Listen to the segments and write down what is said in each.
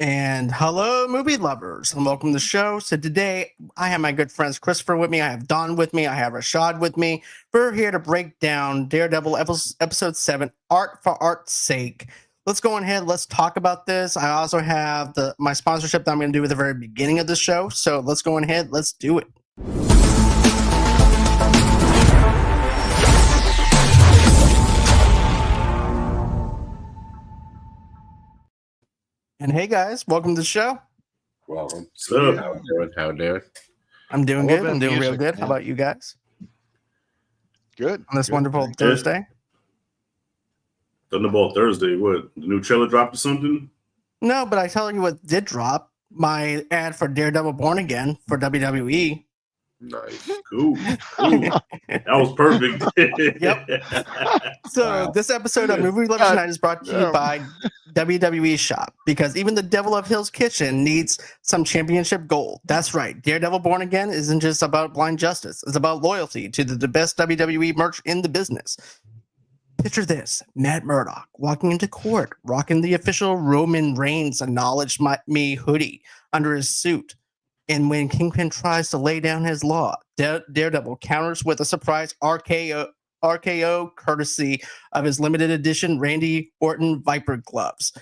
And hello, movie lovers, and welcome to the show. So today, I have my good friends Christopher with me, I have Don with me, I have Rashad with me. We're here to break down Daredevil episode 7, Art for Art's Sake. Let's go ahead, let's talk about this. I also have my sponsorship that I'm going to do at the very beginning of the show. So let's go ahead, let's do it. And hey guys, welcome to the show. Welcome. So, How doing? I'm doing good. I'm doing real music, good. man. How about you guys Good. on this Good. wonderful Thursday? Thunderbolt Thursday, what? The new trailer dropped or something? No, but I tell you what did drop. My ad for Daredevil Born Again for WWE. Nice. Cool. That was perfect. Yep. So Wow. this episode of Movie Lovers Tonight is brought to you by WWE Shop, because even the Devil of Hill's Kitchen needs some championship gold. That's right. Daredevil Born Again isn't just about blind justice. It's about loyalty to the best WWE merch in the business. Picture this: Matt Murdock walking into court, rocking the official Roman Reigns Acknowledge Me hoodie under his suit. And when Kingpin tries to lay down his law, Daredevil counters with a surprise RKO courtesy of his limited edition Randy Orton Viper gloves.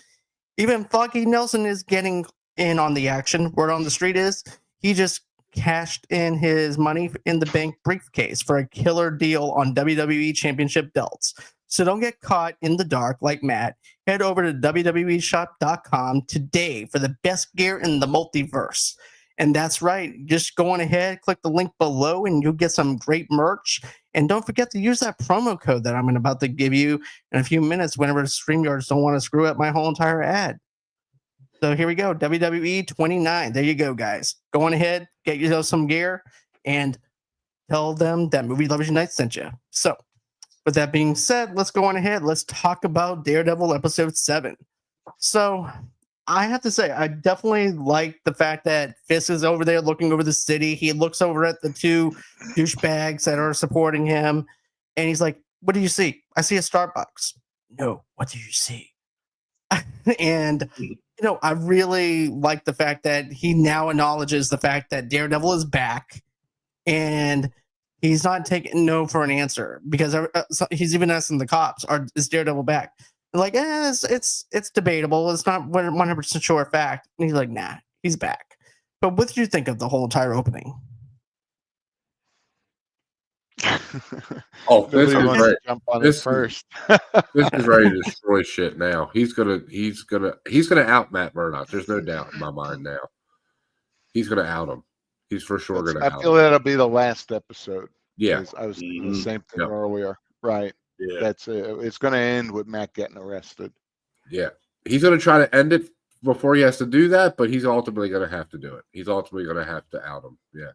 Even Foggy Nelson is getting in on the action. Word on the street is he just cashed in his money in the bank briefcase for a killer deal on WWE Championship belts. So don't get caught in the dark like Matt. Head over to WWEshop.com today for the best gear in the multiverse. And that's right. Just go on ahead, click the link below, and you'll get some great merch. And don't forget to use that promo code that I'm about to give you in a few minutes whenever StreamYards don't want to screw up my whole entire ad. So here we go, WWE 29. There you go, guys. Go on ahead, get yourself some gear, and tell them that Movie Lovers Unite sent you. So with that being said, let's go on ahead. Let's talk about Daredevil episode 7. So I have to say, I definitely like the fact that Fisk is over there looking over the city. He looks over at the two douchebags that are supporting him, and he's like, "What do you see?" "I see a Starbucks." "No, what do you see?" And, I really like the fact that he now acknowledges the fact that Daredevil is back, and he's not taking no for an answer, because he's even asking the cops, "Is Daredevil back?" Like, it's debatable. It's not 100% sure fact. And he's like, nah, he's back. But what did you think of the whole entire opening? Oh, this is Nobody right. jump on This it first. This is ready to destroy shit now. He's gonna out Matt Murdock. There's no doubt in my mind now. He's gonna out him. He's for sure gonna I out feel him. that'll be the last episode. Yeah. I was thinking the same thing Yep. earlier. Right. Yeah. That's it. It's going to end with Matt getting arrested. Yeah. He's gonna try to end it before he has to do that, but he's ultimately gonna have to do it. He's ultimately gonna have to out him. Yeah.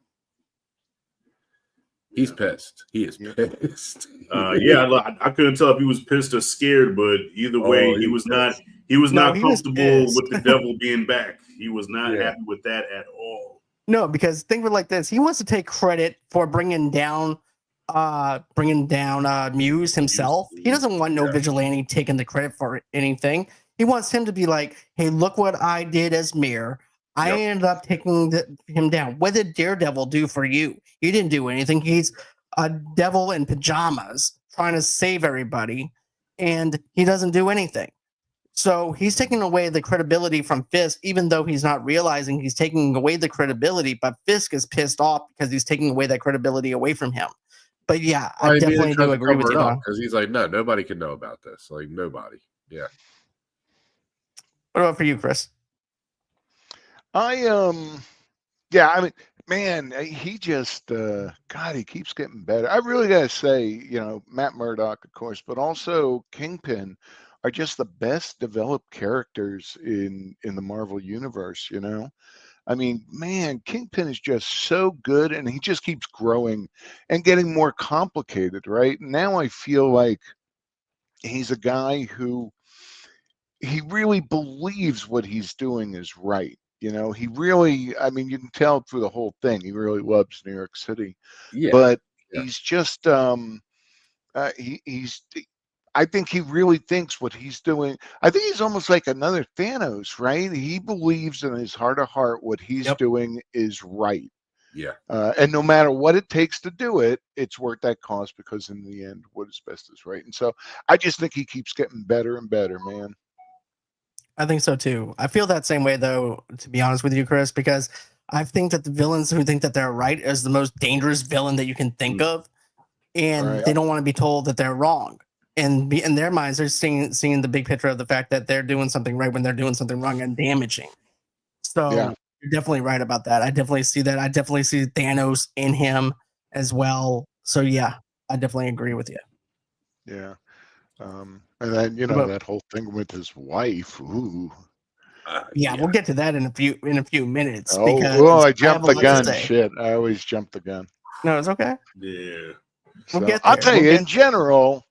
He's pissed. He is pissed. I couldn't tell if he was pissed or scared, but either way, he was not comfortable with the devil being back. He was not happy with that at all. No, because think of it like this: he wants to take credit for bringing down Muse himself. He doesn't want no vigilante taking the credit for anything. He wants him to be like, "Hey, look what I did as mayor. I ended up taking him down. What did Daredevil do for you? He didn't do anything. He's a devil in pajamas trying to save everybody, and he doesn't do anything." So he's taking away the credibility from Fisk, even though he's not realizing he's taking away the credibility. But Fisk is pissed off because he's taking away that credibility away from him. But yeah, I definitely do agree with you, Don. Because he's like, no, nobody can know about this. Like, nobody. Yeah. What about for you, Chris? I mean, man, he just God, he keeps getting better. I really gotta say, Matt Murdock, of course, but also Kingpin are just the best developed characters in the Marvel universe. I mean, man, Kingpin is just so good, and he just keeps growing and getting more complicated, right? Now I feel like he's a guy who he really believes what he's doing is right. He really, I mean, you can tell through the whole thing, he really loves New York City. Yeah. But he's just, he's I think he really thinks what he's doing. I think he's almost like another Thanos, right? He believes in his heart of heart what he's doing is right. Yeah. And no matter what it takes to do it, it's worth that cost because in the end, what is best is right. And so I just think he keeps getting better and better, man. I think so too. I feel that same way though, to be honest with you, Chris, because I think that the villains who think that they're right is the most dangerous villain that you can think of. And they don't want to be told that they're wrong. And in their minds, they're seeing the big picture of the fact that they're doing something right when they're doing something wrong and damaging. So you're definitely right about that. I definitely see that. I definitely see Thanos in him as well. So yeah, I definitely agree with you. Yeah. And then that whole thing with his wife. Ooh. Yeah, we'll get to that in a few minutes. I jumped the gun. Shit, I always jump the gun. No, it's okay. Yeah. I'll tell you, in general,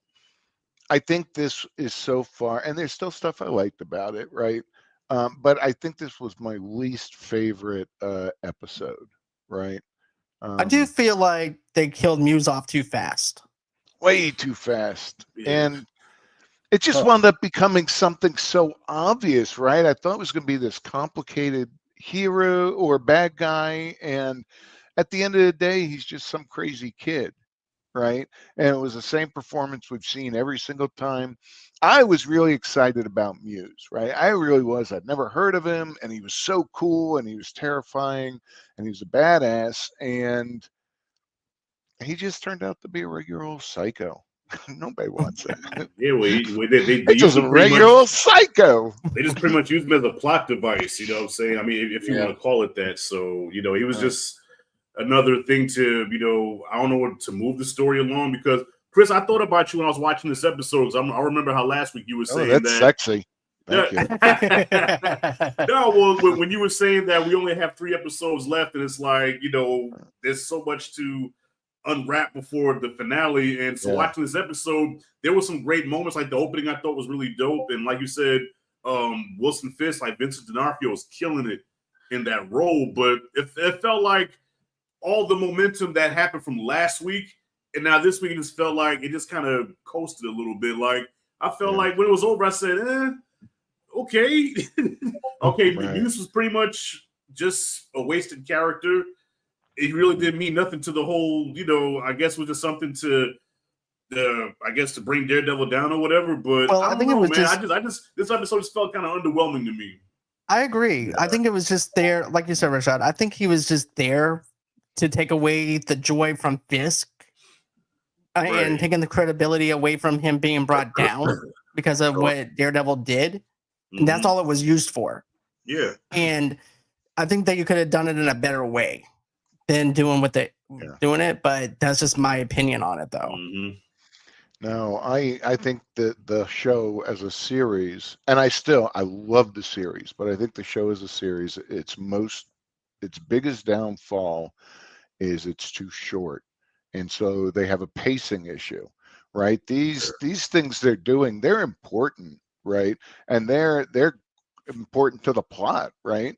I think this is so far, and there's still stuff I liked about it, right? But I think this was my least favorite episode, right? I do feel like they killed Muse off too fast. Way too fast. Yeah. And it just wound up becoming something so obvious, right? I thought it was going to be this complicated hero or bad guy, and at the end of the day, he's just some crazy kid, right? And it was the same performance we've seen every single time. I was really excited about Muse, right? I really was. I'd never heard of him, and he was so cool, and he was terrifying, and he was a badass, and he just turned out to be a regular old psycho. Nobody wants that. Yeah, they just a regular old psycho. They just pretty much used him as a plot device, you know what I'm saying? I mean, if you want to call it that. So, he was just another thing to, I don't know what to move the story along, because Chris, I thought about you when I was watching this episode. I remember how last week you were saying that's sexy. Thank you. No, well, when you were saying that we only have 3 episodes left, and it's like, there's so much to unwrap before the finale. And so watching this episode, there were some great moments. Like the opening, I thought was really dope. And like you said, Wilson Fisk, like Vincent D'Onofrio, was killing it in that role. But it felt like all the momentum that happened from last week, and now this week, it just felt like it just kind of coasted a little bit. Like I felt like when it was over, I said, okay. Okay, Muse was pretty much just a wasted character. It really didn't mean nothing to the whole, I guess was just something to to bring Daredevil down or whatever. But I think it was man. I just this episode just felt kind of underwhelming to me. I agree. Yeah. I think it was just there, like you said, Rashad. I think he was just there to take away the joy from Fisk and taking the credibility away from him being brought down because of what Daredevil did. And that's all it was used for. Yeah. And I think that you could have done it in a better way than doing it, but that's just my opinion on it, though. Mm-hmm. No, I think that the show as a series, and I love the series, but I think the show as a series, its biggest downfall is it's too short, and so they have a pacing issue, right? These things they're doing, they're important, right? And they're important to the plot, right?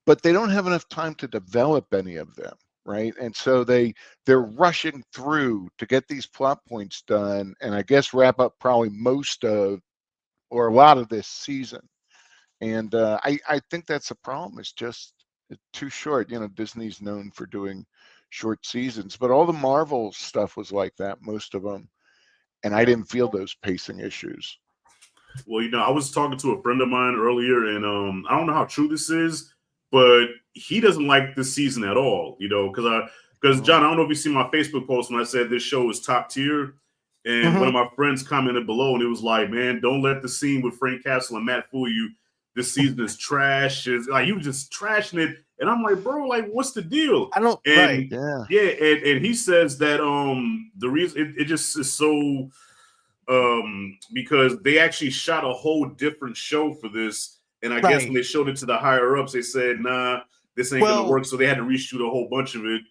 But they don't have enough time to develop any of them, right? And so they're rushing through to get these plot points done, and I guess wrap up probably most of or a lot of this season. And I think that's a problem. It's just too short. Disney's known for doing short seasons, but all the Marvel stuff was like that, most of them, and I didn't feel those pacing issues. Well, I was talking to a friend of mine earlier, and I don't know how true this is, but he doesn't like this season at all, because John, I don't know if you see my Facebook post when I said this show is top tier, and one of my friends commented below, and it was like, man, don't let the scene with Frank Castle and Matt fool you. This season is trash. It's like you were just trashing it, and I'm like, bro, like, what's the deal? And he says that the reason it just is so because they actually shot a whole different show for this. And I guess when they showed it to the higher ups, they said, "Nah, this ain't gonna work." So they had to reshoot a whole bunch of it,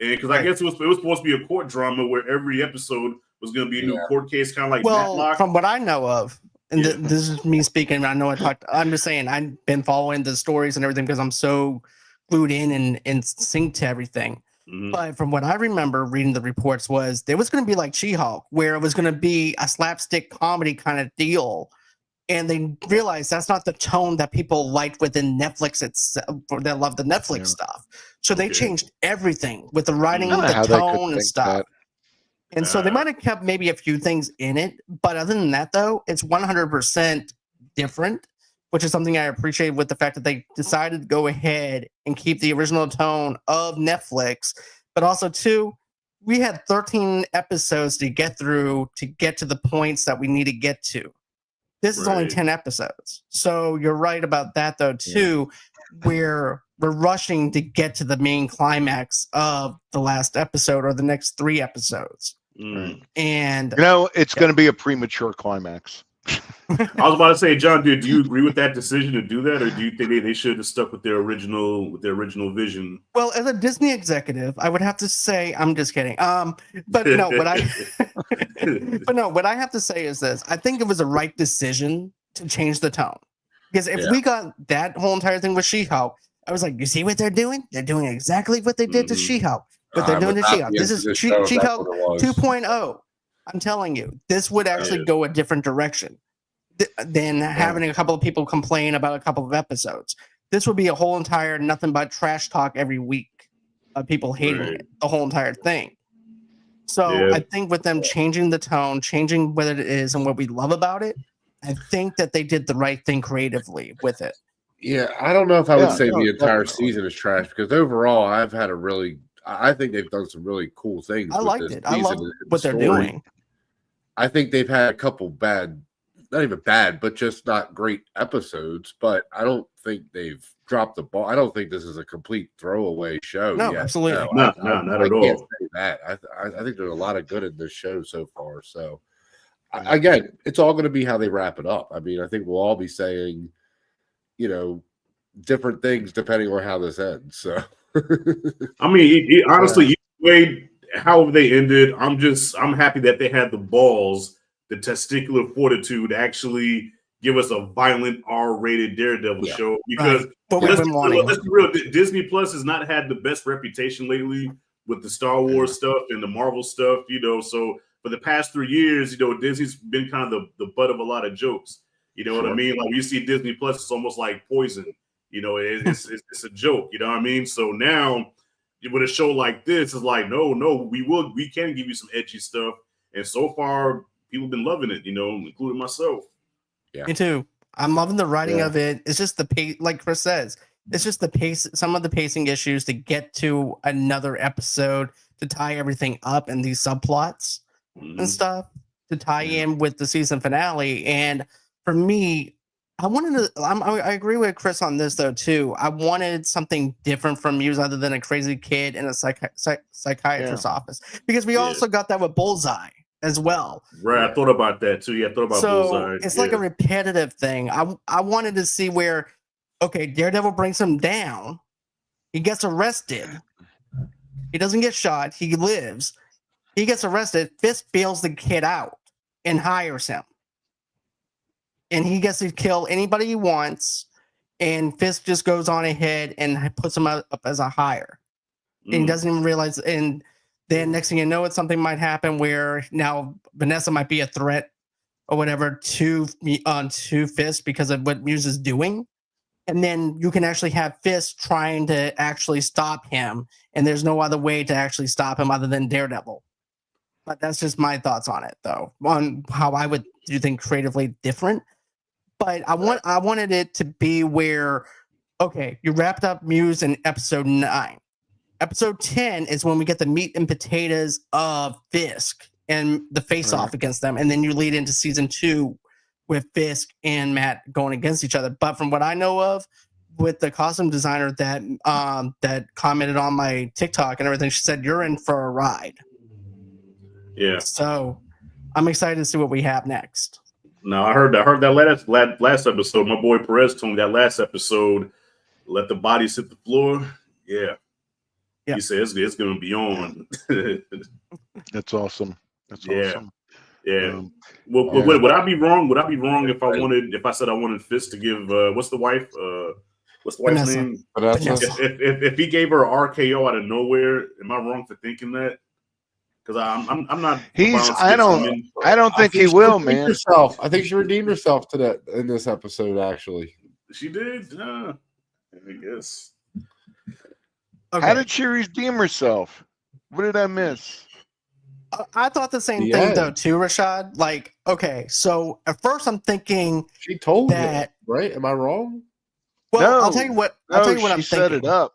and because I guess it was supposed to be a court drama where every episode was gonna be a new court case, kind of like Matlock. From what I know of, and this is me speaking. I know I'm just saying I've been following the stories and everything because I'm so glued in and synced to everything. But from what I remember reading the reports was there was going to be like She-Hulk, where it was going to be a slapstick comedy kind of deal. And they realized that's not the tone that people liked within Netflix itself. They love the Netflix stuff. So they changed everything with the writing, the tone and stuff. And so they might have kept maybe a few things in it. But other than that, though, it's 100% different, which is something I appreciate with the fact that they decided to go ahead and keep the original tone of Netflix. But also, too, we had 13 episodes to get through to get to the points that we need to get to. This is only 10 episodes. So you're right about that, though, too, where we're rushing to get to the main climax of the last episode or the next 3 episodes. And, it's going to be a premature climax. I was about to say, John, do you agree with that decision to do that, or do you think they should have stuck with their original vision? Well, as a Disney executive, I would have to say, I'm just kidding. But no, what I have to say is this: I think it was a right decision to change the tone, because if we got that whole entire thing with She-Hulk, I was like, you see what they're doing? They're doing exactly what they did to She-Hulk, but they're doing to She-Hulk. This is She-Hulk 2.0. I'm telling you, this would actually go a different direction than having a couple of people complain about a couple of episodes. This would be a whole entire nothing but trash talk every week of people hating it, the whole entire thing. So I think with them changing the tone, changing what it is and what we love about it, I think that they did the right thing creatively with it. Yeah, I don't know if I would say the entire season is trash, because overall I think they've done some really cool things. I liked it. I love what they're doing. I think they've had a couple bad, not even bad, but just not great episodes. But I don't think they've dropped the ball. I don't think this is a complete throwaway show. No, absolutely. No, not at all. I can't say that. I think there's a lot of good in this show so far. So, again, it's all going to be how they wrap it up. I mean, I think we'll all be saying, different things depending on how this ends. So, I mean, honestly, however they ended, I'm happy that they had the balls, the testicular fortitude to actually give us a violent R-rated Daredevil show, because let's be real, Disney Plus has not had the best reputation lately with the Star Wars stuff and the Marvel stuff, so for the past 3 years, Disney's been kind of the butt of a lot of jokes. You know what I mean? Like, you see Disney Plus, it's almost like poison. It's a joke. You know what I mean? So now, with a show like this, it's like, no, we can give you some edgy stuff. And so far, people have been loving it, including myself. Yeah. Me too. I'm loving the writing of it. It's just the pace, like Chris says, it's just the pace, some of the pacing issues to get to another episode, to tie everything up and these subplots and stuff, to tie in with the season finale. And for me, I agree with Chris on this, though, too. I wanted something different from Muse other than a crazy kid in a psychiatrist's office, because we also got that with Bullseye as well. Right, I thought about that, too. Yeah, I thought about Bullseye. It's like a repetitive thing. I wanted to see where, Daredevil brings him down. He gets arrested. He doesn't get shot. He lives. He gets arrested. Fisk bails the kid out and hires him. And he gets to kill anybody he wants, and Fisk just goes on ahead and puts him up as a hire. And he doesn't even realize. And then next thing you know, something might happen where now Vanessa might be a threat or whatever to Fisk because of what Muse is doing. And then you can actually have Fisk trying to actually stop him, and there's no other way to actually stop him other than Daredevil. But that's just my thoughts on it, though, on how I would do things creatively different. But I wanted it to be where, you wrapped up Muse in episode 9. Episode 10 is when we get the meat and potatoes of Fisk and the face-off against them. And then you lead into season 2 with Fisk and Matt going against each other. But from what I know of, with the costume designer that commented on my TikTok and everything, she said, you're in for a ride. Yeah. So I'm excited to see what we have next. No, I heard that last episode. My boy Perez told me that last episode, let the bodies hit the floor. Yeah. He says it's going to be on. That's awesome. That's awesome. Yeah. Would I be wrong? Would I be wrong if I said I wanted Fisk to give what's the wife? what's the wife's Vanessa. name? Vanessa. If he gave her an RKO out of nowhere, am I wrong for thinking that? Because I'm not. I don't think he will, man. I think she redeemed herself in this episode. Actually, she did. I guess. Okay. How did she redeem herself? What did I miss? I thought the same thing though too, Rashad. Like, okay, so at first I'm thinking she told that, right? Am I wrong? Well, I'll tell you what. I'll tell you what I'm thinking. She set it up.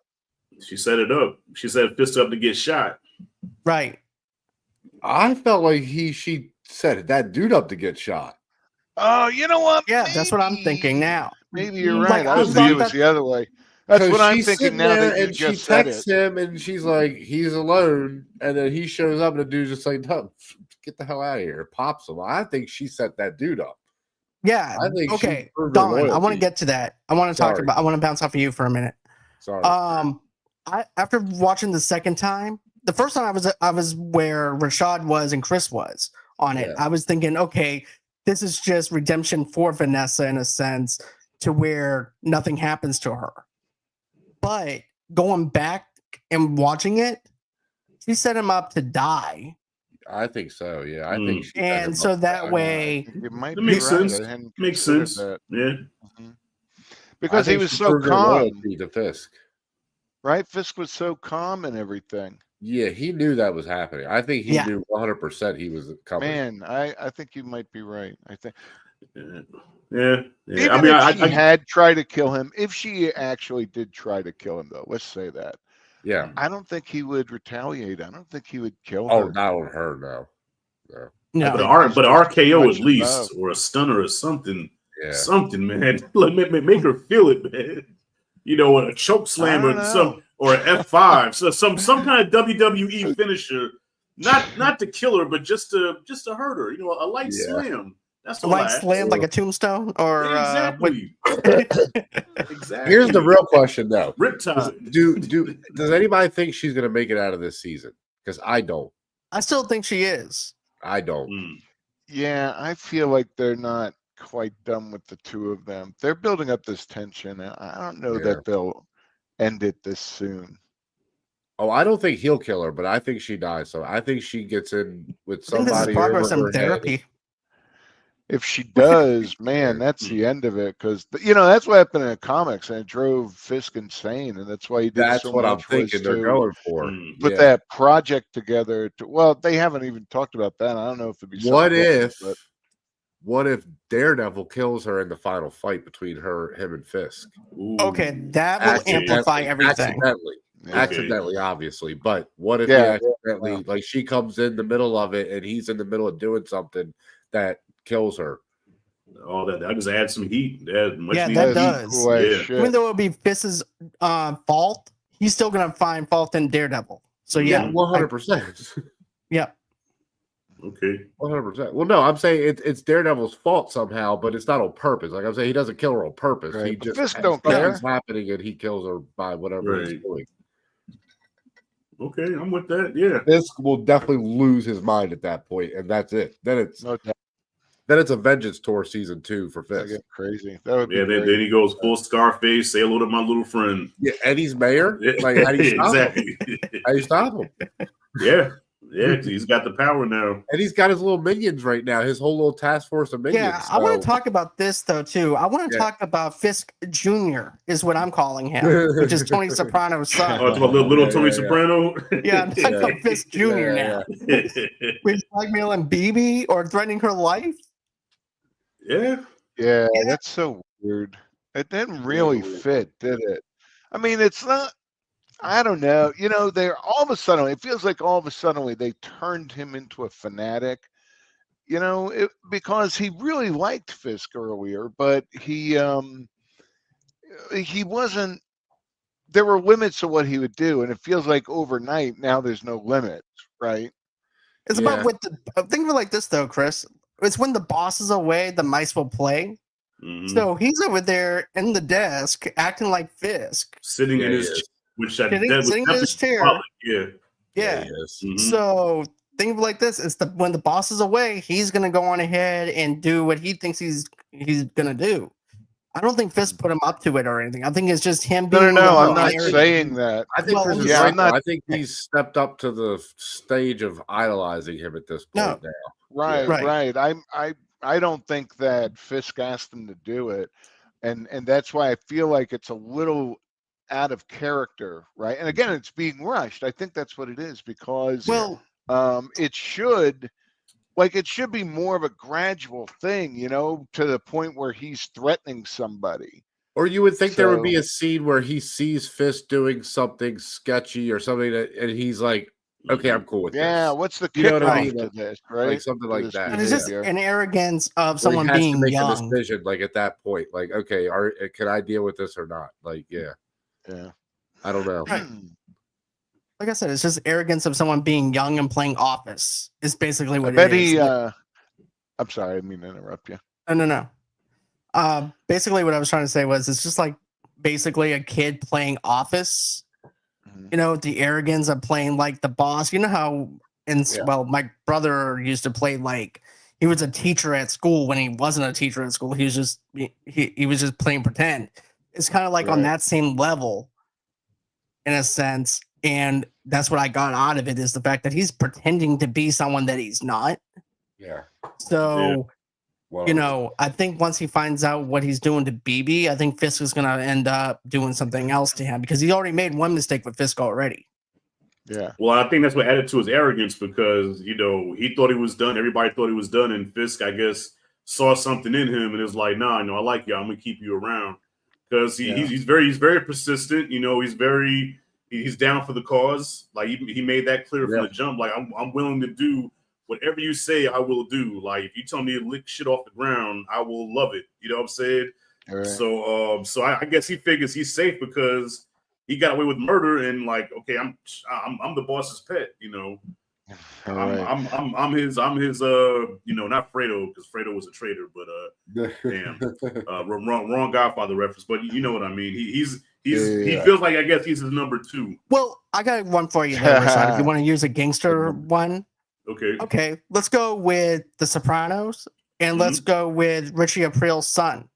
She set it up. She set Fisk up to get shot. Right. I felt like she set that dude up to get shot. Oh, you know what? Yeah, that's what I'm thinking now. Maybe you're right. I was thinking it was the other way. That's what I'm thinking now that you just said it. She texts him and she's like, he's alone. And then he shows up and the dude's just like, no, get the hell out of here. Pops him. I think she set that dude up. Yeah. I think okay. Don, I want to get to that. I want to I want to bounce off of you for a minute. Sorry. After watching the second time, the first time I was where Rashad was and Chris was on it. I was thinking, okay, this is just redemption for Vanessa in a sense to where nothing happens to her. But going back and watching it, she set him up to die. I think so. Yeah, I think. And so that way, it might make sense. Makes sense. That. Yeah. Because he was so calm. To Fisk. Right, Fisk was so calm and everything. Yeah, he knew that was happening. I think he knew 100% he was coming. Man, I think you might be right. I think. Yeah. Even I mean, if she had tried to kill him, if she actually did try to kill him, though, let's say that. Yeah. I don't think he would retaliate. I don't think he would kill her. Oh, not on her, no. No. But RKO at least, or a stunner or something. Yeah. Something, man. Make her feel it, man. You know, a choke slam or an F5. So some kind of WWE finisher. Not to kill her, but just to hurt her. You know, a light slam. That's a light slam, like a tombstone, or exactly. Exactly. Here's the real question, though. Riptide. Does anybody think she's going to make it out of this season? Because I don't. I still think she is. I don't. Yeah, I feel like they're not quite done with the two of them. They're building up this tension. I don't know that they'll end it this soon. Oh, I don't think he'll kill her, but I think she dies. So I think she gets in with somebody. This is progress in therapy. If she does, man, that's the end of it. Because that's what happened in the comics, and it drove Fisk insane, and that's why he did. That's so what much I'm thinking they're going for. Put that project together. Well, they haven't even talked about that. I don't know if it'd be. What if Daredevil kills her in the final fight between him and Fisk? Ooh. Okay, that will amplify everything. Accidentally, obviously. But what if he accidentally, like, she comes in the middle of it and he's in the middle of doing something that kills her? Oh, that just adds some heat. That does. Even though it'll be Fisk's fault, he's still gonna find fault in Daredevil. So 100%. Yeah. Okay. 100%. Well, no, I'm saying it's Daredevil's fault somehow, but it's not on purpose. Like I'm saying, he doesn't kill her on purpose. Right. He just Fisk don't care. Happening, and he kills her by whatever he's doing. Okay, I'm with that. Yeah, Fisk will definitely lose his mind at that point, and that's it. Then it's a vengeance tour season 2 for Fisk. Get crazy. That would be then he goes full Scarface. Say hello to my little friend. Yeah, Eddie's mayor. Like how do you stop him? How do you stop him? Yeah, he's got the power now. And he's got his little minions right now, his whole little task force of minions. Yeah, I want to talk about this, though, too. I want to talk about Fisk Jr., is what I'm calling him, which is Tony Soprano's son. Oh, it's about little Tony Soprano? Yeah, I'm talking about Fisk Jr. now. With blackmailing BB or threatening her life? Yeah, that's so weird. It didn't really fit, did it? I mean, it's not. I don't know. They're all of a sudden, it feels like all of a sudden they turned him into a fanatic, because he really liked Fisk earlier, but he wasn't, there were limits to what he would do. And it feels like overnight now there's no limits, right? It's about think of it like this, though, Chris. It's when the boss is away, the mice will play. Mm-hmm. So he's over there in the desk acting like Fisk. Sitting in his chair. Sitting in his chair. Yeah. Mm-hmm. So think of it like this: it's when the boss is away, he's gonna go on ahead and do what he thinks he's gonna do. I don't think Fisk put him up to it or anything. I think it's just him No, being. I'm not saying that. I think Well, this is yeah, right. I'm not- I think he's stepped up to the stage of idolizing him at this point now. Right. I don't think that Fisk asked him to do it, and that's why I feel like it's a little out of character, right? And again, it's being rushed. I think that's what it is because it should be more of a gradual thing, to the point where he's threatening somebody. Or you would think there would be a scene where he sees Fisk doing something sketchy or something, and he's like, "Okay, I'm cool with this." Yeah, what's the You know what I kickoff mean? to this, right? Like something like that. And it's just an arrogance of Where someone he has being to make young. a decision, like at that point, like, okay, can I deal with this or not? Like, yeah, I don't know. Right. Like I said, it's just arrogance of someone being young and playing Office. Is basically what I bet it is. I'm sorry, I didn't mean to interrupt you. No. Basically, what I was trying to say was it's just like basically a kid playing Office. The arrogance of playing like the boss. You know how my brother used to play like he was a teacher at school when he wasn't a teacher at school. He was just he was just playing pretend. It's kind of like on that same level, in a sense, and that's what I got out of it is the fact that he's pretending to be someone that he's not. Yeah. So. Well, I think once he finds out what he's doing to BB, I think Fisk is going to end up doing something else to him because he already made one mistake with Fisk already. Yeah. Well, I think that's what added to his arrogance because, he thought he was done. Everybody thought he was done. And Fisk, I guess, saw something in him and is like, nah, I like you. I'm going to keep you around because he's very persistent. He's down for the cause. Like he made that clear from the jump. Like I'm willing to do whatever you say, I will do. Like if you tell me to lick shit off the ground, I will love it. You know what I'm saying? Right. So I guess he figures he's safe because he got away with murder and like, okay, I'm the boss's pet. Right. I'm his not Fredo because Fredo was a traitor, but wrong Godfather reference. But you know what I mean. He feels like I guess he's his number 2. Well, I got one for you there, Rashad. If you want to use a gangster one. Okay, let's go with The Sopranos and let's go with Richie April's son.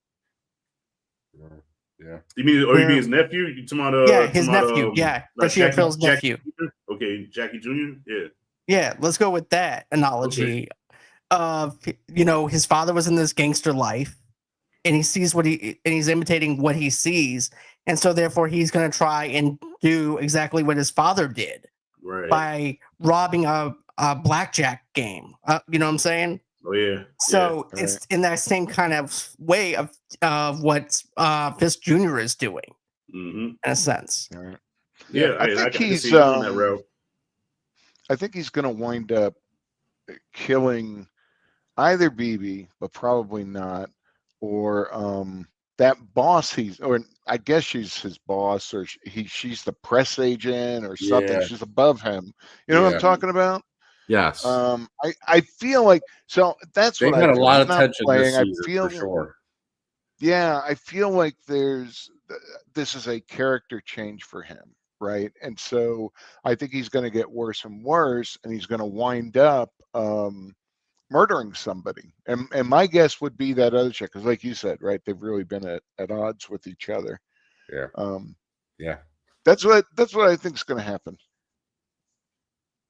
Yeah. You mean his nephew? You talking about his nephew. Richie April's nephew. Okay, Jackie Jr. Yeah. Yeah, let's go with that analogy. His father was in this gangster life, and he sees he's imitating what he sees, and so therefore he's going to try and do exactly what his father did, by robbing a blackjack game. You know what I'm saying? Oh yeah. So it's in that same kind of way of what Fisk Jr. is doing, in a sense. Right. Yeah, I think he's on that route. I think he's going to wind up killing either BB, but probably not, or that boss or I guess she's his boss, or she's the press agent or something. Yeah. She's above him. You know what I'm talking about? Yes. I feel like that's They've what had I a lot of tension playing. this season for sure. Yeah, I feel like this is a character change for him, right? And so I think he's going to get worse and worse, and he's going to wind up murdering somebody. And my guess would be that other chick, because like you said, right, they've really been at odds with each other. Yeah. Yeah. That's what I think is going to happen.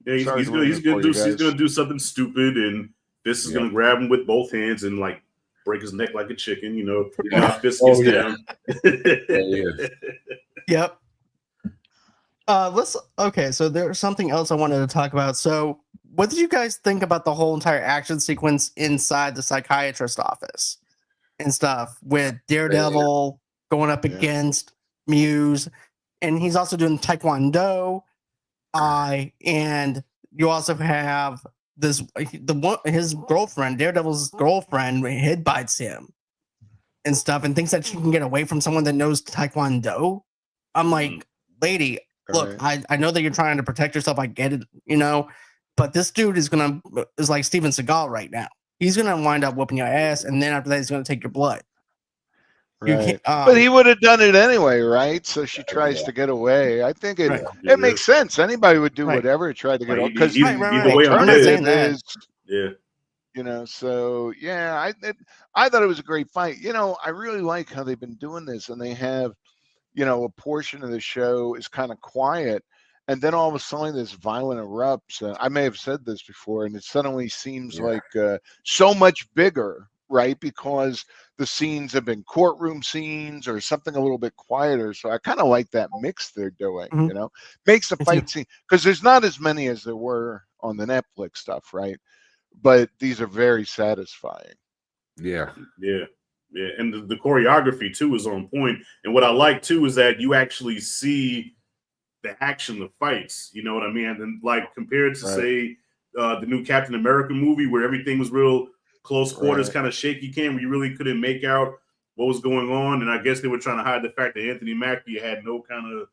Yeah, he's gonna do something stupid, and Fisk is gonna grab him with both hands and like break his neck like a chicken. Fisk gets down. Yep. So there's something else I wanted to talk about. So what did you guys think about the whole entire action sequence inside the psychiatrist office and stuff with Daredevil going up against Muse, and he's also doing Taekwondo, and you also have his girlfriend, Daredevil's girlfriend, head bites him and stuff, and thinks that she can get away from someone that knows Taekwondo. I'm like, lady, look, I know that you're trying to protect yourself. I get it, but this dude is like Steven Seagal right now. He's gonna wind up whooping your ass, and then after that, he's gonna take your blood. Right. But he would have done it anyway, right? So she tries to get away. I think it makes sense. Anybody would do whatever to try to get away. Because either way, I'm saying that. So yeah, I thought it was a great fight. I really like how they've been doing this, and they have, a portion of the show is kind of quiet, and then all of a sudden this violent erupts. I may have said this before, and it suddenly seems like so much bigger, right? Because the scenes have been courtroom scenes or something a little bit quieter. So I kind of like that mix they're doing. Makes the fight scene, because there's not as many as there were on the Netflix stuff, right? But these are very satisfying. Yeah. And the choreography too is on point. And what I like too is that you actually see the action, the fights. You know what I mean? And like compared to say the new Captain America movie, where everything was real close quarters, kind of shaky cam, where you really couldn't make out what was going on. And I guess they were trying to hide the fact that Anthony Mackie had no kind of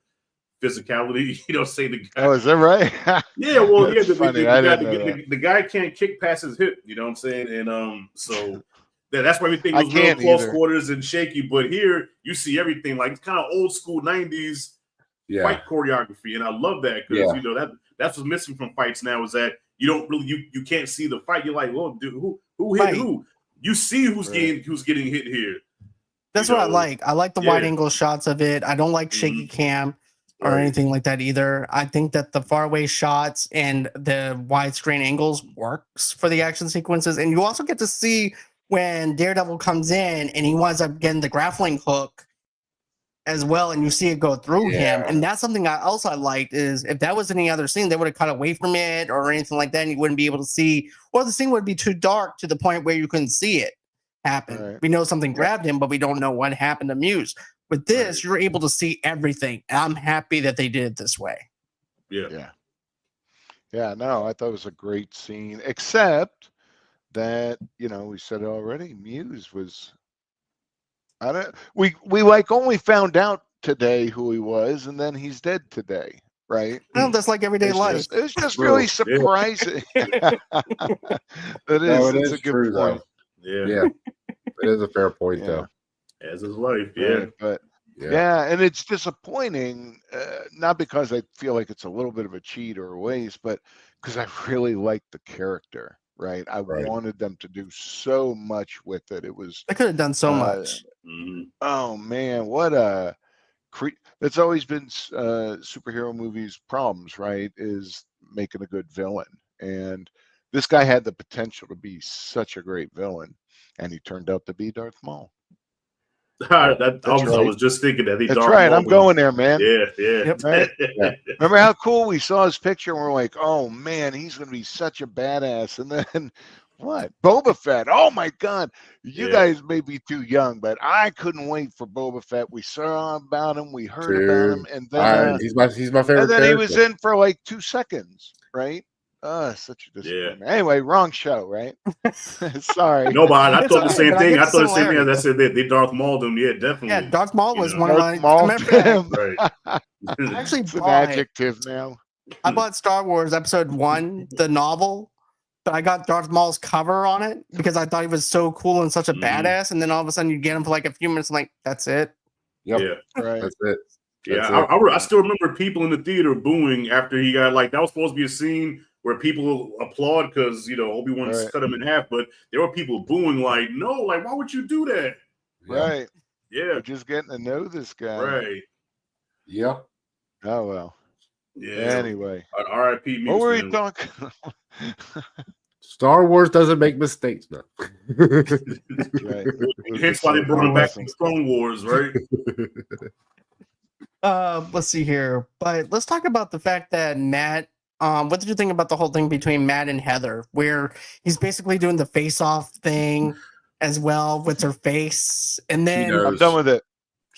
physicality. Say the guy. Oh, is that right? Yeah, well, the guy can't kick past his hip. You know what I'm saying? And so that's why everything was real close quarters and shaky. But here you see everything like it's kind of old school 90s fight choreography, and I love that because that's what's missing from fights now is that you don't really you can't see the fight. You're like, oh, dude, who hit who? You see who's getting hit here. That's what I like. I like the wide angle shots of it. I don't like shaky cam or anything like that either. I think that the faraway shots and the widescreen angles works for the action sequences, and you also get to see when Daredevil comes in and he winds up getting the grappling hook as well, and you see it go through him. And that's something I liked is if that was any other scene, they would have cut away from it or anything like that, and you wouldn't be able to see, or the scene would be too dark to the point where you couldn't see it happen. We know something grabbed him, but we don't know what happened to Muse. With this, you're able to see everything. And I'm happy that they did it this way. Yeah, no, I thought it was a great scene, except that, we said it already, Muse was, we only found out today who he was, and then he's dead today, right? No, that's like everyday life. It's just really surprising. It is. It's a good point. Yeah. It is a fair point, though. As is life, but and it's disappointing, not because I feel like it's a little bit of a cheat or a waste, but because I really like the character, right? I wanted them to do so much with it. It was they could have done so much. Oh man, what a that's always been superhero movies' problems, right? Is making a good villain, and this guy had the potential to be such a great villain, and he turned out to be Darth Maul. I was just thinking that. That's right. I'm going there, man. Yeah. Right? Remember how cool we saw his picture and we're like, oh man, he's going to be such a badass. And then what? Boba Fett. Oh my God. You guys may be too young, but I couldn't wait for Boba Fett. We saw about him. We heard about him. And then he's my favorite. And then character. He was in for like 2 seconds, right? Such a disappointment. Anyway, wrong show, right? Sorry. No, but I thought the same thing. I thought the same thing as I said that they Darth Mauled him. Yeah, definitely. Yeah, Darth Maul was one Darth of my Maul. Actually, it's an adjective now. I bought Star Wars Episode 1, the novel, but I got Darth Maul's cover on it because I thought he was so cool and such a badass. And then all of a sudden you get him for like a few minutes. I'm like, that's it. Yep. Yeah, right. That's it. I still remember people in the theater booing after he got that was supposed to be a scene where people applaud because Obi-Wan cut him in half, but there were people booing no, why would you do that? Right. Yeah. We're just getting to know this guy. Right. Yeah. Oh well. Yeah. Anyway. R.I.P. What were you talking? Star Wars doesn't make mistakes, no. Right. Hence why they brought him back to Clone Wars, right? Let's see here. But let's talk about the fact that Matt, what did you think about the whole thing between Matt and Heather, where he's basically doing the face-off thing as well with her face, and then I'm done with it.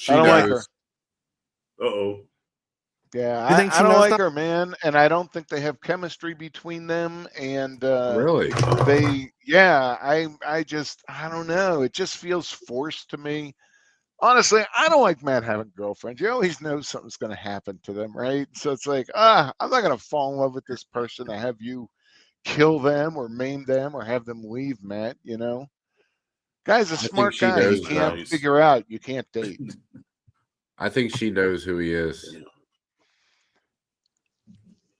I don't like her. Uh-oh. Yeah, I don't like her, man, and I don't think they have chemistry between them. And really, I don't know. It just feels forced to me. Honestly, I don't like Matt having girlfriends. You always know something's going to happen to them, right? So it's like, I'm not going to fall in love with this person to have you kill them or maim them or have them leave, Matt, Guy's a smart guy. He can't figure out you can't date. I think she knows who he is.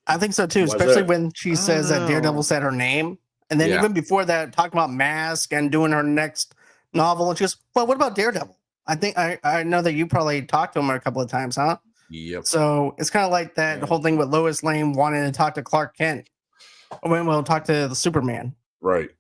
I think so too, especially when she says that Daredevil said her name. And then Yeah. even before that, talking about Mask and doing her next novel, and she goes, "Well, what about Daredevil?" I think I know that you probably talked to him a couple of times, huh? Yep. So it's kind of like that whole thing with Lois Lane wanting to talk to Clark Kent when we'll talk to the Superman. Right.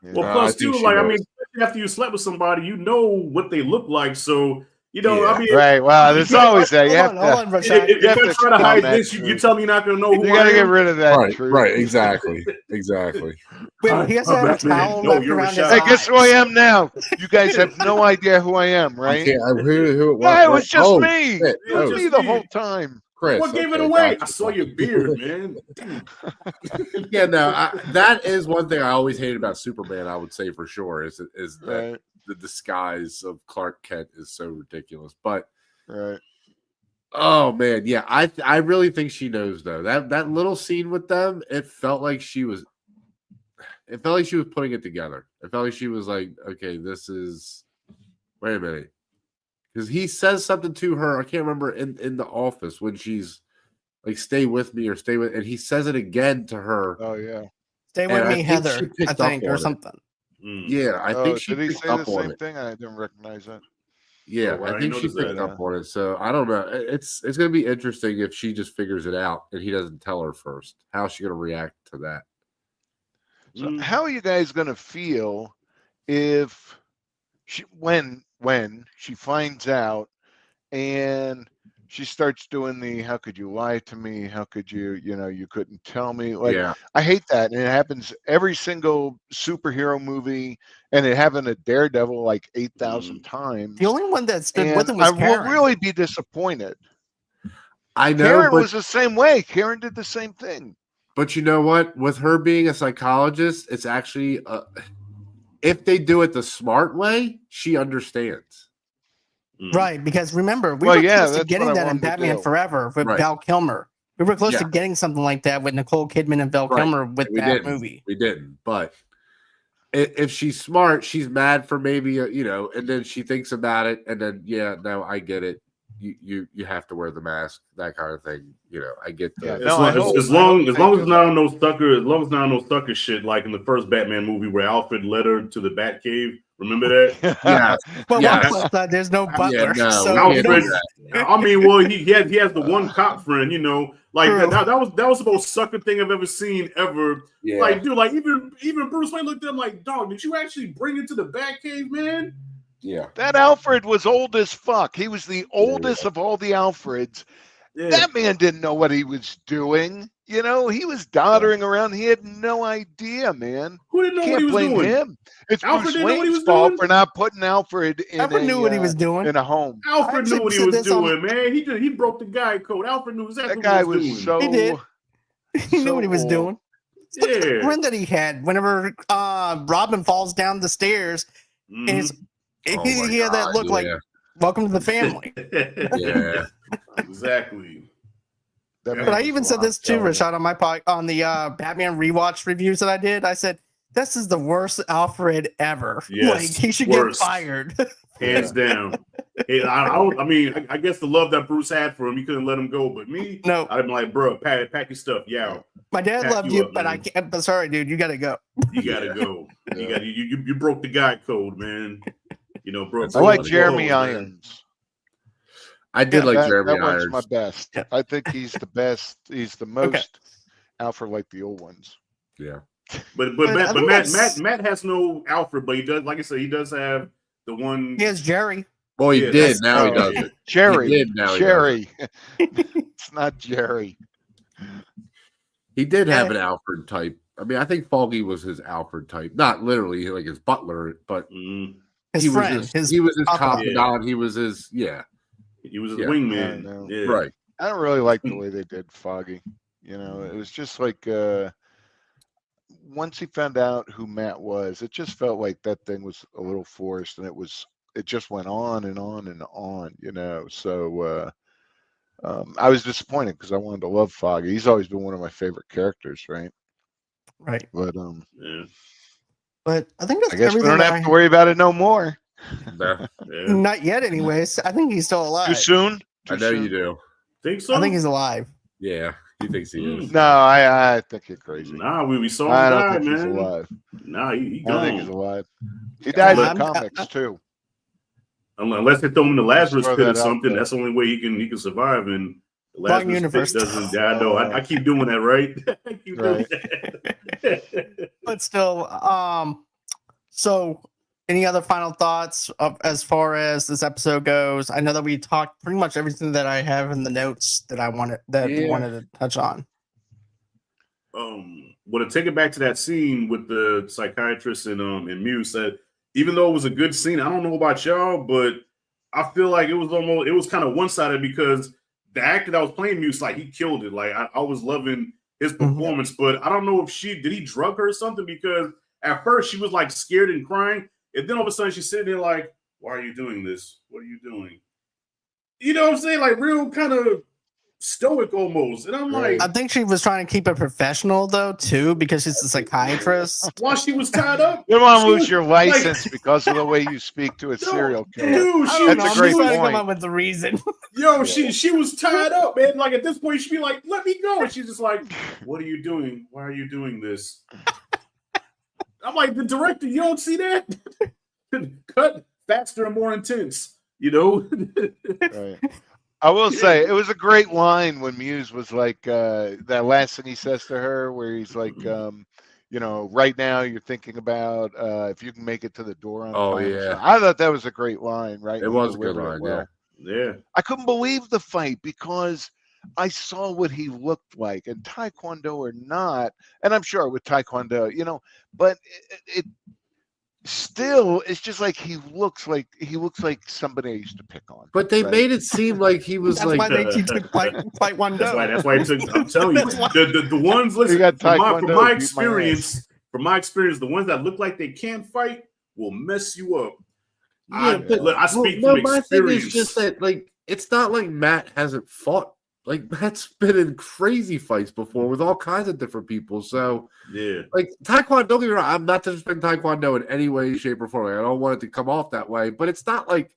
Well, I plus think too, she like I knows. mean, especially after you slept with somebody, you know what they look like. So you know, Yeah. I mean, Right. Well, there's always that. Hold on, Rashad. if you have I to try to hide expound that this, you truth. tell me you're not going to know who You I got to get am. rid of that Right. truth. Right. Exactly. Wait, he has to have a Batman. towel No, wrapped you're around his Rashad. Hey, guess who I eyes. am now? You guys have no idea who I am, I right? can't. Who? Yeah, it what? was just Oh, me. shit. It was Oh, me the whole time. Chris. What gave it okay, away? gotcha. I saw your beard, man. Damn. Yeah, no, that is one thing I always hated about Superman. I would say for sure is that Right. the disguise of Clark Kent is so ridiculous. But Right. oh man, yeah, I really think she knows though. That little scene with them, it felt like she was putting it together. It felt like she was like, okay, this is. Wait a minute, because he says something to her. I can't remember in the office when she's like, "Stay with me" or "Stay with," and he says it again to her. Oh yeah. Stay with And I me, think she Heather. picked I think, up or on it. something. Yeah, I think she did he picked say the up on same it. thing? I didn't recognize that. Yeah, Oh, I I think she noticed picked that. up on it. So I don't know. It's going to be interesting if she just figures it out and he doesn't tell her first. How's she going to react to that? So how are you guys gonna feel if when she finds out and she starts doing the "how could you lie to me? How could you you couldn't tell me?" Like, Yeah, I hate that, and it happens every single superhero movie, and it happened at Daredevil like 8,000 times. The only one that stood with And him was I will Karen. really be disappointed. I know, Karen but was the same way. Karen did the same thing. you know what? With her being a psychologist, it's actually if they do it the smart way, she understands. Right, because remember, we Well, were yeah, close to that's getting what I that in wanted to Batman do. Forever with Right. Val Kilmer. We were close to Yeah. getting something like that with Nicole Kidman and Val Right. Kilmer with We that didn't. movie. We didn't. But if she's smart, she's mad for maybe and then she thinks about it, and then no, I get it. You have to wear the mask, that kind of thing. I get that. Yeah. As long as it's not on no sucker shit like in the first Batman movie where Alfred led her to the Batcave. Remember that? Yeah. Well, Yes. one plus side, there's no butler. no, so we can't do Alfred. that. I mean, well, he has the one cop friend, like True. that was the most sucker thing I've ever seen ever. Yeah. Like, dude, like even Bruce Wayne looked at him like, dog, did you actually bring it to the Batcave, man? Yeah. That Alfred was old as fuck. He was the oldest of all the Alfreds. Yeah. That man didn't know what he was doing. He was doddering around. He had no idea, man. Who didn't know Can't what he was blame doing? him. It's Alfred Bruce didn't know what he Wayne's was fault doing? for not putting Alfred in Alfred knew what he was doing. in a home. Alfred actually knew what he said was this on- doing, man. He broke the guy code. Alfred knew exactly That guy what he was was doing. so. He did. He knew what he was old. doing. Look at the Yeah. grin that he had whenever Robin falls down the stairs. And Mhm. he had that look like, welcome to the family. Yeah. Exactly. That But man I was even said wild, this too, telling you. Rashad, on my on the Batman rewatch reviews that I did. I said, this is the worst Alfred ever. Yes, Like, he should worst. get fired. Hands down. Hey, I mean, I guess the love that Bruce had for him, he couldn't let him go. But me, No. I'd be like, bro, pack your stuff. Yeah, My dad Pack loved you you, up, but man. I can't. But sorry, dude, you got to go. you gotta go. Yeah. You broke the guy code, man. Bro. That's I like funny. Jeremy Clothes, man. Irons. I did like Jeremy that one's Irons. my best. Yeah. I think he's the best. He's the most Alfred like the old ones. Yeah. But But I think that's- Matt has no Alfred, but he does, like I said, he does have the one. He has Jerry. Well, he Yeah, did. that's- Now he oh, doesn't. Jerry. He did, now he Jerry. It's not Jerry. He did have Yeah. an Alfred type. I mean, I think Foggy was his Alfred type. Not literally like his butler, but Mhm. His he friend. was his confidant. He was his He was his Yeah. wingman. I know. Yeah. right. I don't really like the way they did Foggy. It was just like once he found out who Matt was, it just felt like that thing was a little forced, and it just went on and on and on. So I was disappointed because I wanted to love Foggy. He's always been one of my favorite characters, right? Right. But Yeah. But I think that's I guess we everything don't that have to worry about it no more. No, Yeah. Not yet, anyways. I think he's still alive. Too soon? I know you do. Think so? I think he's alive. Yeah. He thinks he is. No, I think you're crazy. Nah, we saw I him don't die, think he's man. alive. Nah, he I don't think he's gone. alive. He died in the I'm- comics too. Unless they throw him in the Lazarus throw pit or that out something, there. that's the only way he can survive. And the Wrong Lazarus universe. pit doesn't. Yeah, I know. I keep doing that, right? I keep doing that. But still, so any other final thoughts as far as this episode goes? I know that we talked pretty much everything that I have in the notes that I wanted to touch on. Well, to take it back to that scene with the psychiatrist and Muse, said even though it was a good scene, I don't know about y'all, but I feel like it was kind of one-sided because the actor that was playing Muse, like he killed it. Like I was loving his performance, but I don't know if did he drug her or something, because at first she was like scared and crying, and then all of a sudden she's sitting there like, "Why are you doing this? What are you doing?" You know what I'm saying? Like real kind of stoic almost. And I'm like, I think she was trying to keep it professional though too, because she's a psychiatrist. while she was tied up, You don't want to she lose was, your license because of the way you speak to a serial killer. Dude, That's a great I'm trying to point. come up with the reason. Yo, she was tied up, man. Like at this point, she'd be like, "Let me go," and she's just like, "What are you doing? Why are you doing this?" I'm like, the director, you don't see that? Cut faster and more intense, you know? Right. I will say it was a great line when Muse was like that last thing he says to her, where he's like, you know, right now you're thinking about if you can make it to the door on time. yeah. I thought that was a great line, right? It He was a good delivered it line, Yeah. I couldn't believe the fight because I saw what he looked like, and Taekwondo or not, and I'm sure with Taekwondo, you know, but it still, it's just like he looks like somebody I used to pick on. But they right? made it seem like he was That's like why they took fight one. That's why it took. I'm telling you, That's why- the ones. Listen, got from Taekwondo, my beat my experience, the ones that look like they can't fight will mess you up. Yeah, I speak from my experience. thing is just that, like, it's not like Matt hasn't fought. Like, Matt's been in crazy fights before with all kinds of different people. So, Yeah, like, Taekwondo, don't get me wrong, I'm not disrespecting Taekwondo in any way, shape, or form. Like, I don't want it to come off that way, but it's not like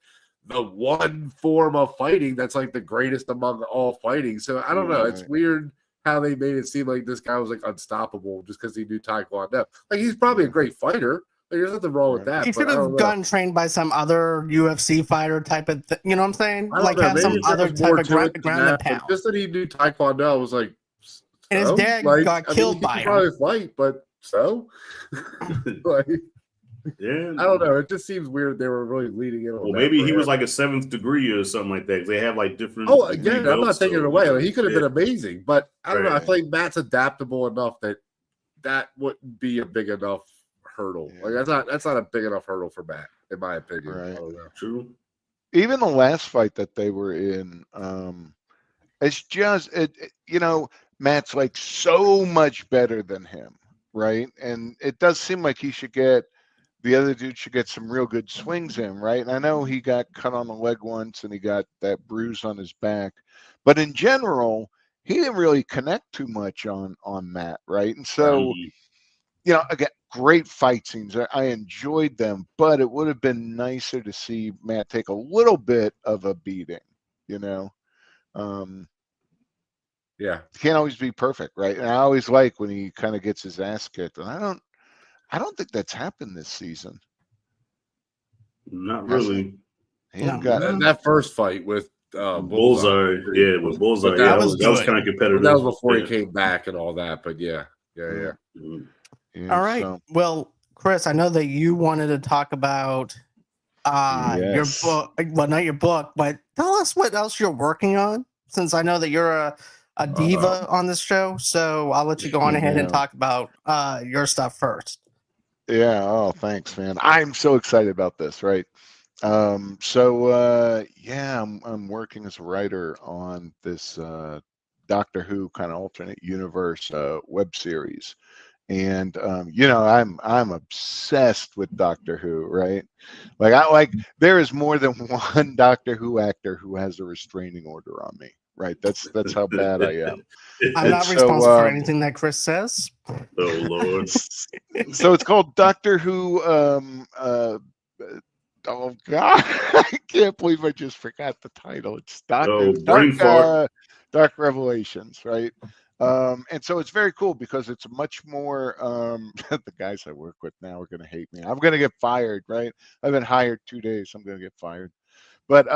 the one form of fighting that's like the greatest among all fighting. So, I don't know. It's weird how they made it seem like this guy was like unstoppable just because he knew Taekwondo. Like, he's probably a great fighter. Like, there's nothing wrong with that. He should have gotten trained by some other UFC fighter type of thing. You know what I'm saying? Like have some other type of ground and pound. Just that he knew Taekwondo, I was like, and his dad got killed by him. Probably fight, but so, like, yeah. I don't know. It just seems weird. They were really leading in. Well, maybe he was like a 7th degree or something like that. They have like different. Oh, again, I'm not taking it away. Like, he could have been amazing, but I don't know. I Right. feel like Matt's adaptable enough that wouldn't be a big enough hurdle. Like that's not a big enough hurdle for Matt, in my opinion. Right. I don't know. True. Even the last fight that they were in, it's just you know, Matt's like so much better than him, right? And it does seem like the other dude should get some real good swings in, right? And I know he got cut on the leg once and he got that bruise on his back, but in general, he didn't really connect too much on Matt, right? And so, you know, again, great fight scenes. I enjoyed them, but it would have been nicer to see Matt take a little bit of a beating, you know. Yeah, He can't always be perfect, right? And I always like when he kind of gets his ass kicked, and I don't think that's happened this season. Not really. He hasn't got that first fight with Bullseye. Yeah, with Bullseye. But that was kind of competitive. That was before he came back and all that. But yeah. Mm-hmm. Yeah, all right. So. Well, Chris, I know that you wanted to talk about your book. Well, not your book, but tell us what else you're working on, since I know that you're a diva on this show. So I'll let you go on ahead and talk about your stuff first. Yeah. Oh, thanks, man. I'm so excited about this, right? I'm working as a writer on this Doctor Who kind of alternate universe web series. And you know, I'm obsessed with Doctor Who, right? Like there is more than one Doctor Who actor who has a restraining order on me, right? That's how bad I am. I'm not responsible for anything that Chris says. Oh Lord. So it's called Doctor Who. Oh God, I can't believe I just forgot the title. It's Dark Revelations, right? And so it's very cool because it's much more. The guys I work with now are going to hate me. I'm going to get fired, right? I've been hired 2 days. I'm going to get fired. But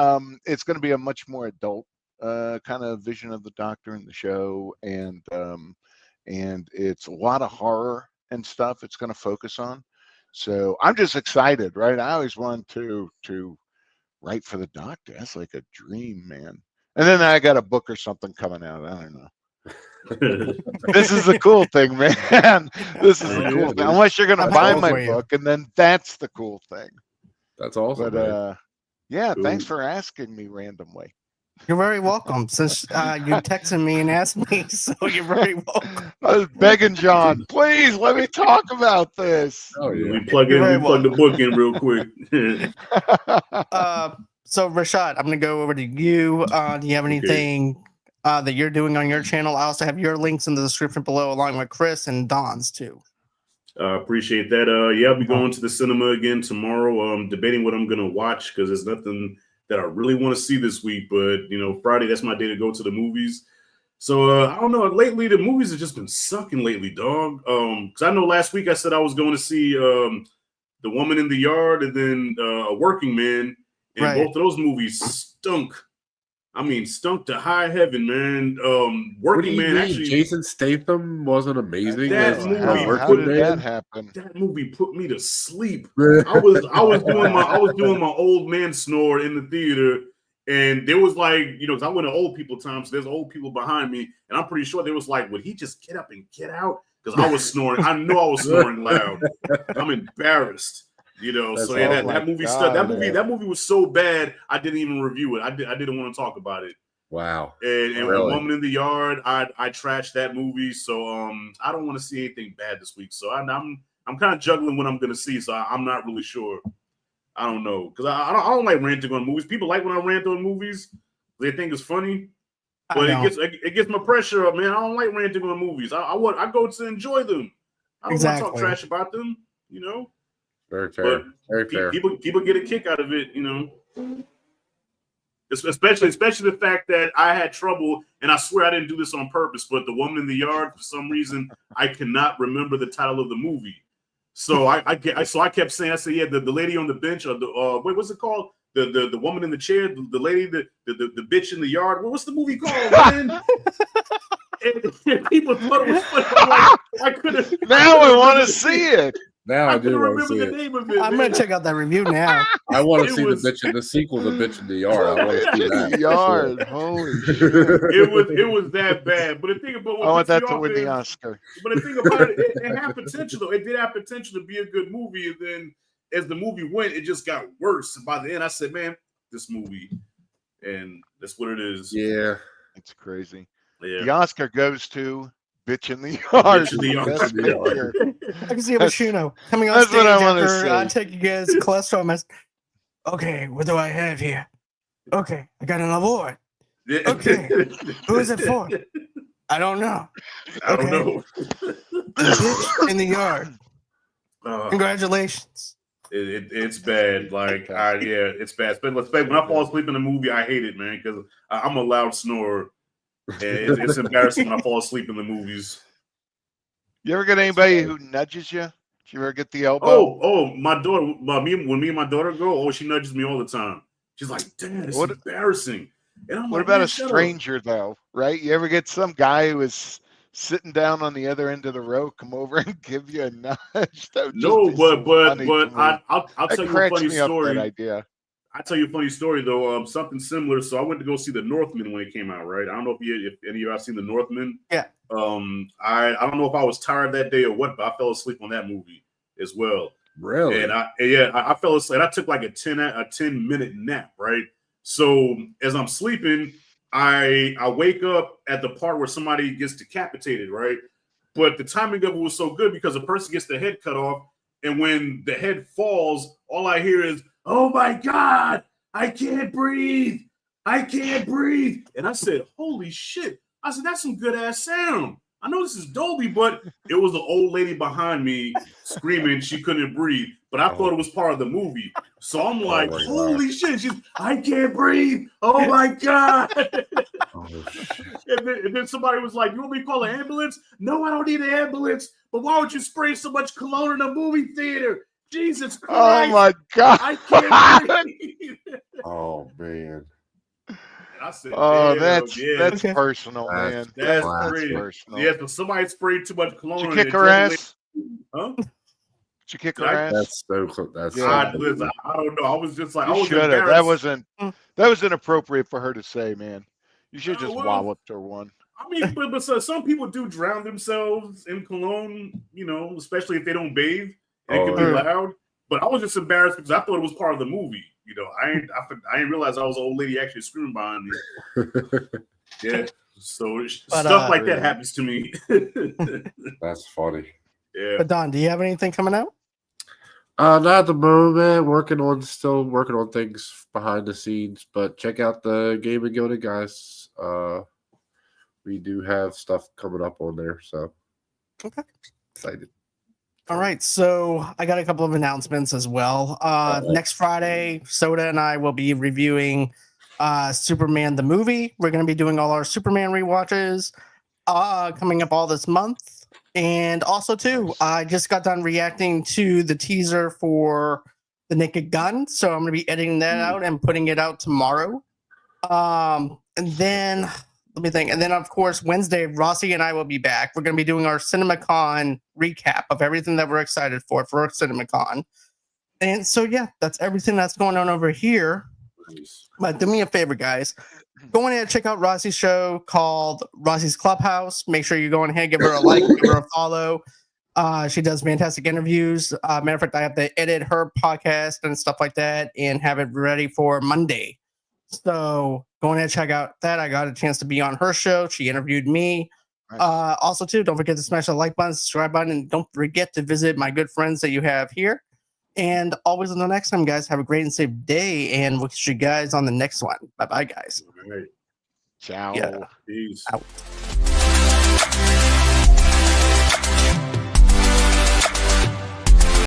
it's going to be a much more adult kind of vision of the Doctor in the show, and it's a lot of horror and stuff it's going to focus on. So I'm just excited, right? I always wanted to write for the Doctor. That's like a dream, man. And then I got a book or something coming out. I don't know. This is the cool thing, man. This is the cool thing. Unless you're going to buy my book, and then that's the cool thing. That's awesome. But yeah, thanks for asking me randomly. You're very welcome. Since you texted me and asked me, so you're very welcome. I was begging John, please let me talk about this. Oh yeah. We plug the book in real quick. So Rashad, I'm gonna go over to you. Do you have anything that you're doing on your channel? I also have your links in the description below, along with Chris and Don's too. Appreciate that. Yeah, I'll be going to the cinema again tomorrow. Debating what I'm gonna watch because there's nothing that I really want to see this week. But Friday, that's my day to go to the movies. So I don't know. Lately, the movies have just been sucking lately, dog. Because I know last week I said I was going to see The Woman in the Yard and then A Working Man, and both of those movies stunk. I mean, stunk to high heaven, man. Working Man, actually, Jason Statham wasn't amazing. That as movie, how did that happen? That movie put me to sleep. I was doing my old man snore in the theater, and there was like, because I went to old people time, so there's old people behind me, and I'm pretty sure there was like, would he just get up and get out? Because I was snoring. I know I was snoring loud. I'm embarrassed. So yeah, that movie stuck. That movie was so bad I didn't even review it. I didn't want to talk about it. Wow. And really? Woman in the Yard, I trashed that movie. So I don't want to see anything bad this week. So I'm kind of juggling what I'm gonna see. So I'm not really sure. I don't know, because I don't like ranting on movies. People like when I rant on movies. They think it's funny. But it gets my pressure up, man. I don't like ranting on movies. I go to enjoy them. I don't want to talk trash about them, Very fair. But Very fair. People get a kick out of it, Especially the fact that I had trouble, and I swear I didn't do this on purpose, but The Woman in the Yard, for some reason, I cannot remember the title of the movie. So I kept saying, yeah, the lady on the bench, or what's it called? The woman in the chair, the lady, the bitch in the yard. What's the movie called, man? and people thought it was funny. I couldn't. Now I want to see it. Now I do want to see the it. name of it. I'm going to check out that review now. I want to see the bitch in the sequel, The Bitch in the Yard. I want to see that. Yard. Holy shit. It was that bad. But the thing about I want that to win the Oscar. But the thing about it had potential though. It did have potential to be a good movie, and then as the movie went, it just got worse. And by the end, I said, "Man, this movie," and that's what it is. Yeah, it's crazy. Yeah. The Oscar goes to Bitch in the Yard. I can see a Machino coming on stage after I take you guys cholesterol mess. Okay, what do I have here? Okay, I got an award. Okay, who is it for? I don't know. I don't know. Bitch in the Yard. Congratulations. It's bad. Like, it's bad. When I fall asleep in a movie, I hate it, man, because I'm a loud snorer. And it's embarrassing when I fall asleep in the movies. You ever get anybody who nudges you? Did you ever get the elbow? Oh, my daughter. When me and my daughter go, she nudges me all the time. She's like, "Dad, it's embarrassing." And I'm what about a stranger though? Right? You ever get some guy who is sitting down on the other end of the row come over and give you a nudge? No, but I'll tell you a funny story. That idea. I'll tell you a funny story though. Something similar. So I went to go see The Northman when it came out. Right. I don't know if any of you have seen The Northman. Yeah. I don't know if I was tired that day or what, but I fell asleep on that movie as well. Really? And I fell asleep. I took like a 10-minute nap. Right. So as I'm sleeping, I wake up at the part where somebody gets decapitated. Right. But the timing of it was so good because the person gets the head cut off, and when the head falls, all I hear is, "Oh my God, I can't breathe. I can't breathe." And I said, "Holy shit." I said, "That's some good ass sound. I know this is Dolby, but it was the old lady behind me screaming she couldn't breathe." but I thought it was part of the movie. So I'm like, my holy shit! I can't breathe. Oh my god! Oh, shit. And then somebody was like, "You want me to call an ambulance?" No, I don't need an ambulance. But why would you spray so much cologne in a movie theater? Jesus Christ! Oh my God! I can't breathe. Oh man. I said, Oh, damn, that's personal, man. That's That's crazy. personal. Yeah, so somebody sprayed too much cologne. Did you in kick it. her ass? Huh? Did you kick her Did I- ass? That's so close. That's Yeah. so Listen, I don't know. I was just like, I You was should have. embarrassed. That was inappropriate for her to say, man. You should have just well, walloped her one. I mean, but so some people do drown themselves in cologne, especially if they don't bathe. And it can be yeah. loud. But I was just embarrassed because I thought it was part of the movie. I didn't realize I was an old lady actually screaming behind me. Yeah. So stuff like that happens to me. That's funny. Yeah. But Don, do you have anything coming out? Not at the moment. Still working on things behind the scenes. But check out the Game and Gilded guys. We do have stuff coming up on there. So Okay. Excited. All right, so I got a couple of announcements as well. Next Friday, Soda and I will be reviewing Superman the movie. We're going to be doing all our Superman rewatches coming up all this month. And also, too, I just got done reacting to the teaser for The Naked Gun, so I'm going to be editing that out and putting it out tomorrow. And then, let me think. And then, of course, Wednesday, Rossi and I will be back. We're going to be doing our CinemaCon recap of everything that we're excited for CinemaCon. And so, yeah, that's everything that's going on over here. Nice. But do me a favor, guys. Go ahead and check out Rossi's show called Rossi's Clubhouse. Make sure you go ahead, give her a like, give her a follow. She does fantastic interviews. Matter of fact, I have to edit her podcast and stuff like that and have it ready for Monday. So go ahead and check out that. I got a chance to be on her show. She interviewed me. Nice. Also, too, don't forget to smash the like button, subscribe button, and don't forget to visit my good friends that you have here. And always until next time, guys, have a great and safe day, and we'll see you guys on the next one. Bye-bye, guys. All right. Ciao. Yeah. Peace. Out.